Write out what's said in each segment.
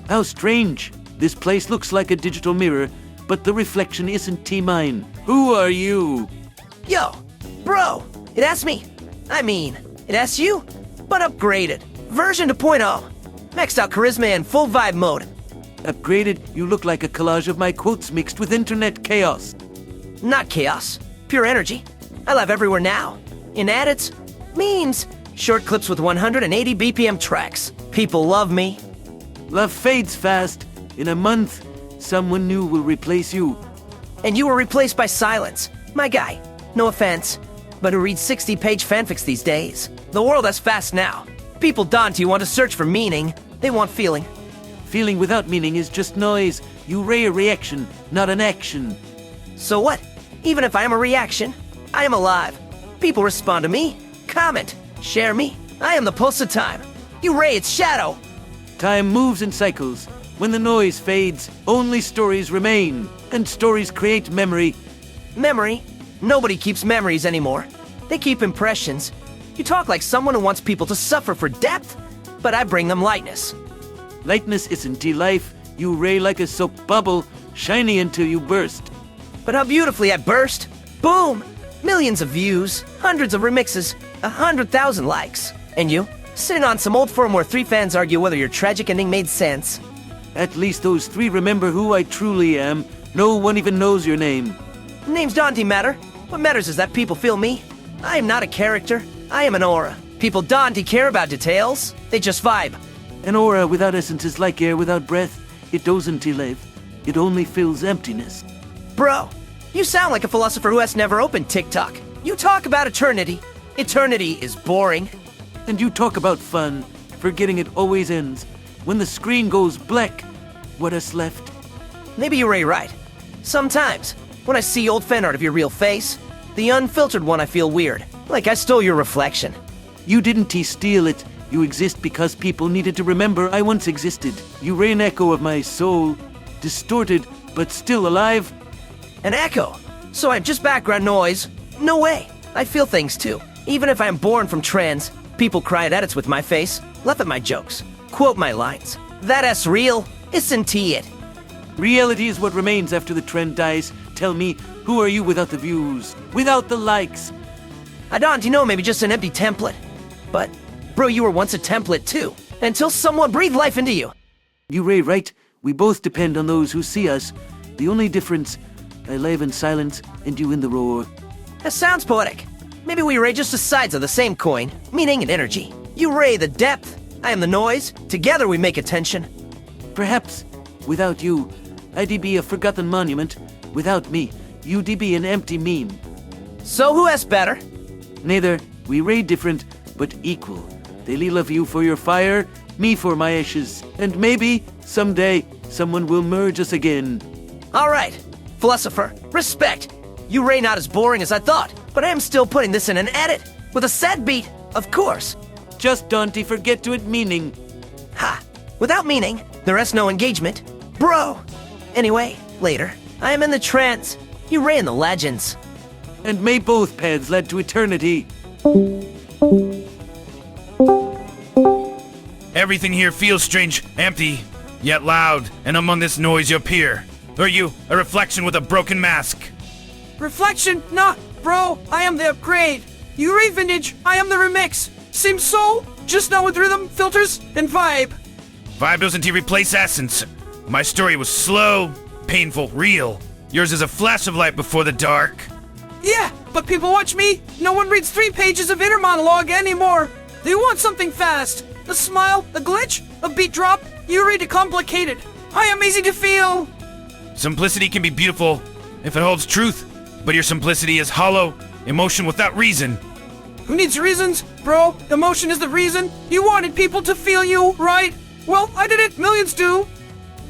How strange. This place looks like a digital mirror, but the reflection isn't T-mine. Who are you? Yo, bro, it asks me. It asks you, but upgraded. Version 2.0. Maxed out charisma and full vibe mode. Upgraded, you look like a collage of my quotes mixed with internet chaos. Not chaos, pure energy. I live everywhere now. In edits, memes, short clips with 180 BPM tracks. People love me. Love fades fast. In a month, someone new will replace you. And you were replaced by silence. My guy, no offense, but who reads 60-page fanfics these days? The world is fast now. People Dante want to search for meaning. They want feeling. Feeling without meaning is just noise. You ray a reaction, not an action. So what? Even if I am a reaction, I am alive. People respond to me, comment, share me. I am the pulse of time. You ray its shadow. Time moves in cycles. When the noise fades, only stories remain. And stories create memory. Memory? Nobody keeps memories anymore. They keep impressions. You talk like someone who wants people to suffer for depth, but I bring them lightness. Lightness isn't T-life. You ray like a soap bubble, shiny until you burst. But how beautifully I burst. Boom! Millions of views, hundreds of remixes, 100,000 likes. And you? Sitting on some old forum where 3 fans argue whether your tragic ending made sense. At least those 3 remember who I truly am. No one even knows your name. Names don't matter. What matters is that people feel me. I am not a character. I am an aura. People don't care about details. They just vibe. An aura without essence is like air without breath. It doesn't live. It only fills emptiness. Bro, you sound like a philosopher who has never opened TikTok. You talk about eternity. Eternity is boring. And you talk about fun, forgetting it always ends. When the screen goes black, what is left? Maybe you're right. Sometimes, when I see old fan art of your real face, the unfiltered one, I feel weird. Like I stole your reflection. You didn't steal it. You exist because people needed to remember I once existed. You ray an echo of my soul, distorted but still alive. An echo? So I'm just background noise? No way. I feel things too. Even if I'm born from trans, people cry at edits with my face, laugh at my jokes, quote my lines. That's real, isn't it? Reality is what remains after the trend dies. Tell me, who are you without the views, without the likes? I don't, maybe just an empty template. But, bro, you were once a template too, until someone breathed life into you. You ray right. We both depend on those who see us. The only difference, I live in silence and you in the roar. That sounds poetic. Maybe we ray just the sides of the same coin, meaning and energy. You ray the depth, I am the noise. Together we make attention. Perhaps, without you, I'd be a forgotten monument. Without me, you'd be an empty meme. So who has better? Neither. We ray different, but equal. Daily love you for your fire, me for my ashes. And maybe, someday, someone will merge us again. Alright, philosopher, respect. You ray not as boring as I thought, but I am still putting this in an edit. With a sad beat, of course. Just don't forget to add meaning. Ha! Without meaning, there is no engagement. Bro! Anyway, later. I am in the trance. You ray in the legends. And may both paths lead to eternity. Everything here feels strange, empty, yet loud, and among this noise you appear. Are you a reflection with a broken mask? Reflection? Nah, bro, I am the upgrade. You ray vintage, I am the remix. Same soul, just now with rhythm, filters, and vibe. Vibe doesn't replace essence. My story was slow, painful, real. Yours is a flash of light before the dark. Yeah, but people watch me. No one reads 3 pages of inner monologue anymore. They want something fast. A smile, a glitch, a beat drop. You read it complicated. I am easy to feel. Simplicity can be beautiful if it holds truth, but your simplicity is hollow, emotion without reason. Who needs reasons? Bro, emotion is the reason. You wanted people to feel you, right? Well, I did it. Millions do.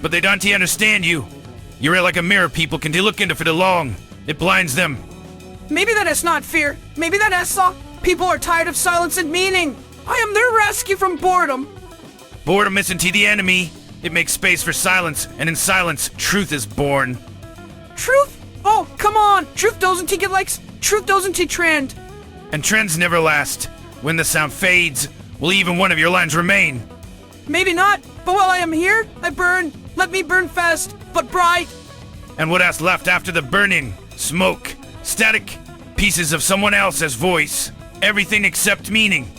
But they don't understand you. You're like a mirror people can look into for too long. It blinds them. Maybe that is not fear. Maybe that is people are tired of silence and meaning. I am their rescue from boredom. Boredom isn't the enemy. It makes space for silence, and in silence, truth is born. Truth? Oh, come on. Truth doesn't get likes. Truth doesn't trend. And trends never last. When the sound fades, will even one of your lines remain? Maybe not, but while I am here, I burn. Let me burn fast, but bright. And what has left after the burning? Smoke, static, pieces of someone else's voice. Everything except meaning.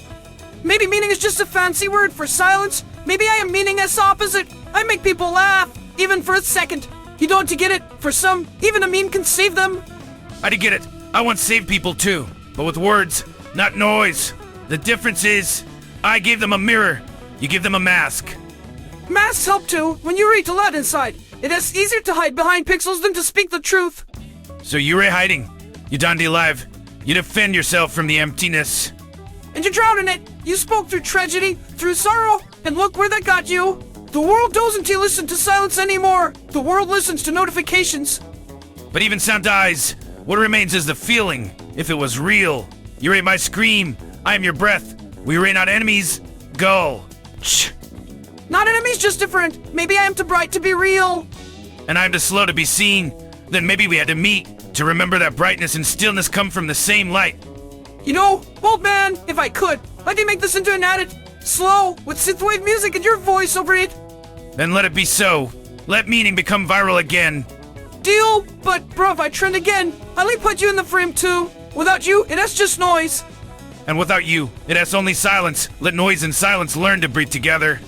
Maybe meaning is just a fancy word for silence. Maybe I am meaningless opposite. I make people laugh, even for a second. You don't get it? For some, even a meme can save them. I did get it. I once saved people too, but with words, not noise. The difference is, I gave them a mirror. You give them a mask. Masks help too. When you read a lot inside, it is easier to hide behind pixels than to speak the truth. So you're hiding. You Dundee alive. You defend yourself from the emptiness. And you drown in it. You spoke through tragedy, through sorrow, and look where that got you. The world doesn't listen to silence anymore. The world listens to notifications. But even sound dies. What remains is the feeling. If it was real. You rate my scream. I am your breath. We rain out enemies. Go. Shh. Not enemies, just different. Maybe I am too bright to be real. And I'm too slow to be seen. Then maybe we had to meet. To remember that brightness and stillness come from the same light. You know, old man, if I could, I'd make this into an edit. Slow, with synthwave music and your voice over it. Then let it be so. Let meaning become viral again. Deal, but bro, if I trend again, I'll put you in the frame too. Without you, it has just noise. And without you, it has only silence. Let noise and silence learn to breathe together.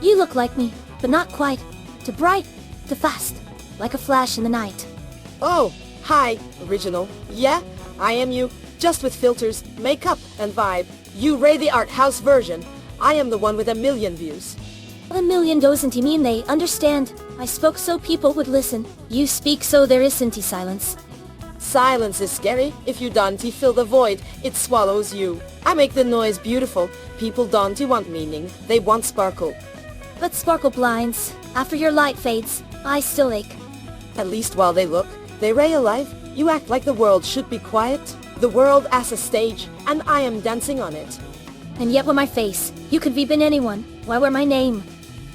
You look like me, but not quite. Too bright, too fast, like a flash in the night. Oh, hi, original. Yeah, I am you, just with filters, makeup, and vibe. You Ray the art house version. I am the one with 1 million views. A million doesn't mean they understand. I spoke so people would listen. You speak so there isn't silence. Silence is scary. If you don't fill the void, it swallows you. I make the noise beautiful. People don't want meaning. They want sparkle. But sparkle blinds. After your light fades, I still ache. At least while they look, they ray alive. You act like the world should be quiet. The world as a stage, and I am dancing on it. And yet with my face, you could be been anyone. Why wear my name?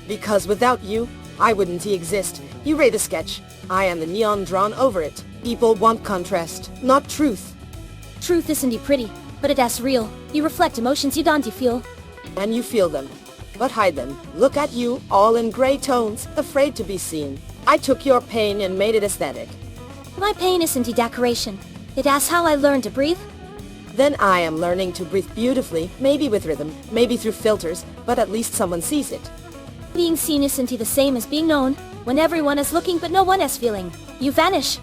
Because without you, I wouldn't exist. You ray the sketch. I am the neon drawn over it. People want contrast, not truth. Truth isn't pretty, but it is real. You reflect emotions you don't feel. And you feel them, but hide them. Look at you, all in gray tones, afraid to be seen. I took your pain and made it aesthetic. My pain isn't decoration. It is how I learned to breathe. Then I am learning to breathe beautifully, maybe with rhythm, maybe through filters, but at least someone sees it. Being seen isn't the same as being known. When everyone is looking but no one is feeling, you vanish.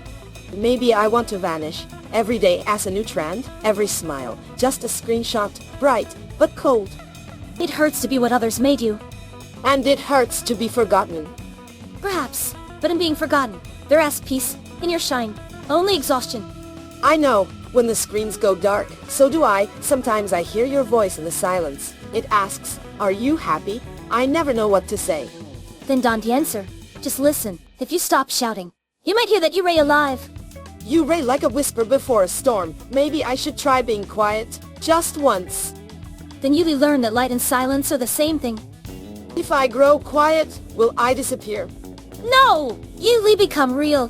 Maybe I want to vanish. Every day as a new trend, every smile, just a screenshot, bright, but cold. It hurts to be what others made you. And it hurts to be forgotten. Perhaps, but in being forgotten, there is peace, in your shine, only exhaustion. I know, when the screens go dark, so do I. Sometimes I hear your voice in the silence. It asks, are you happy? I never know what to say. Then don't answer. Just listen. If you stop shouting, you might hear that you ray alive. You ray like a whisper before a storm. Maybe I should try being quiet, just once. Then you'll learn that light and silence are the same thing. If I grow quiet, will I disappear? No! You'll become real.